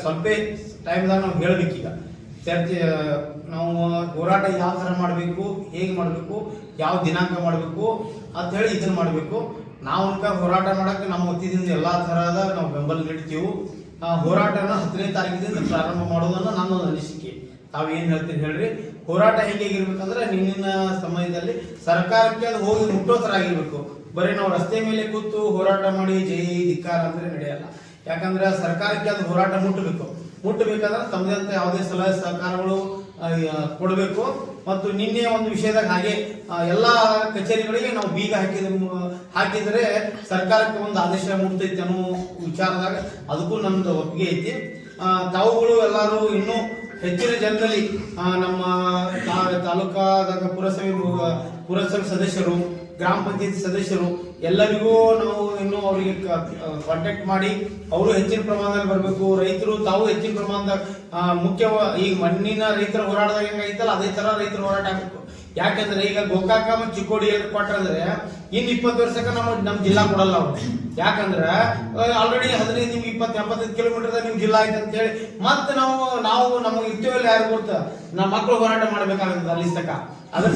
ಸ್ವಲ್ಪ ಟೈಮ್ದಾಗ ನಾವು ಹೇಳ್ಬೇಕೀಗ ಚರ್ಚೆ ನಾವು ಹೋರಾಟ ಯಾವ ಥರ ಮಾಡಬೇಕು, ಹೇಗೆ ಮಾಡಬೇಕು, ಯಾವ ದಿನಾಂಕ ಮಾಡಬೇಕು ಅಂತ ಹೇಳಿ ಇದನ್ನು ಮಾಡಬೇಕು. ನಾವು ಹೋರಾಟ ಮಾಡೋಕ್ಕೆ ನಮ್ಮ ವತಿಯಿಂದ ಎಲ್ಲ ಥರದ ನಾವು ಬೆಂಬಲ ನೀಡ್ತೀವಿ. ಹೋರಾಟನ 10ನೇ ತಾರೀಕಿನಿಂದ ಪ್ರಾರಂಭ ಮಾಡೋದನ್ನು ನನ್ನೊಂದು ಅನಿಸಿಕೆ. ತಾವೇನು ಹೇಳ್ತೀರಿ ಹೇಳ್ರಿ. ಹೋರಾಟ ಹೇಗಿರ್ಬೇಕಂದ್ರೆ ನಿನ್ನಿನ ಸಮಯದಲ್ಲಿ ಸರ್ಕಾರಕ್ಕೆ ಅದು ಹೋಗಿ ಮುಟ್ಟೋ ಥರ ಆಗಿರ್ಬೇಕು. ಬರೀ ನಾವು ರಸ್ತೆ ಮೇಲೆ ಕೂತು ಹೋರಾಟ ಮಾಡಿ ಜೈ ಧಿಕ್ಕಾರ ಅಂದ್ರೆ ನಡೆಯಲ್ಲ. ಯಾಕಂದ್ರೆ ಸರ್ಕಾರಕ್ಕೆ ಅದು ಹೋರಾಟ ಮುಟ್ಟಬೇಕಂದ್ರೆ ತಮ್ಮದಂತ ಯಾವುದೇ ಸಲಹೆ ಸಹಕಾರಗಳು ಕೊಡಬೇಕು. ಮತ್ತು ನಿನ್ನೆ ಒಂದು ವಿಷಯದಾಗ ಹಾಗೆ ಎಲ್ಲ ಕಚೇರಿಗಳಿಗೆ ನಾವು ಬೀಗ ಹಾಕಿದರೆ ಸರ್ಕಾರಕ್ಕೆ ಒಂದು ಆದೇಶ ಮುಟ್ತೈತಿ ಅನ್ನೋ ವಿಚಾರದಾಗ ಅದಕ್ಕೂ ನಮ್ದು ಒಪ್ಪಿಗೆ ಐತಿ. ತಾವುಗಳು ಎಲ್ಲರೂ ಇನ್ನೂ ಹೆಚ್ಚಿನ ಜನರಲ್ಲಿ ನಮ್ಮ ತಾಲೂಕಾದಾಗ ಪುರಸಭೆ ಸದಸ್ಯರು, ಗ್ರಾಮ ಪಂಚಾಯತ್ ಸದಸ್ಯರು ಎಲ್ಲರಿಗೂ ನಾವು ಇನ್ನೂ ಅವರಿಗೆ ಕಾಂಟ್ಯಾಕ್ಟ್ ಮಾಡಿ ಅವರು ಹೆಚ್ಚಿನ ಪ್ರಮಾಣದಲ್ಲಿ ಬರಬೇಕು. ರೈತರು ತಾವು ಹೆಚ್ಚಿನ ಪ್ರಮಾಣದಾಗ ಮುಖ್ಯವಾಗಿ ಈಗ ಮಣ್ಣಿನ ರೈತರ ಹೋರಾಟದಾಗ ಹೆಂಗೈತಲ್ಲ ಅದೇ ತರ ರೈತರ ಹೋರಾಟ ಆಗಬೇಕು. ಯಾಕಂದ್ರೆ ಈಗ ಗೋಕಾಕ ಮತ್ತು ಚಿಕ್ಕೋಡಿ ಕೊಟ್ಟಂದ್ರೆ ಇನ್ನು 20 ವರ್ಷಕ್ಕೆ ನಮ್ಮ ಜಿಲ್ಲಾ ಕೊಡಲ್ಲ ಅವ್ರು. ಯಾಕಂದ್ರೆ ಆಲ್ರೆಡಿ 15 20-85 ಕಿಲೋಮೀಟರ್ ನಿಮ್ ಜಿಲ್ಲಾ ಐತೆ ಅಂತ ಹೇಳಿ ಮತ್ತೆ ನಾವು ನಮಗೆ ಇರ್ತೀವಲ್ಲ ಯಾರು ಗೊತ್ತ ನಮ್ಮ ಮಕ್ಕಳು ಹೋರಾಟ ಮಾಡ್ಬೇಕಾಗುತ್ತೆ ಅಲ್ಲಿ ತನಕ. ಅದ್ರ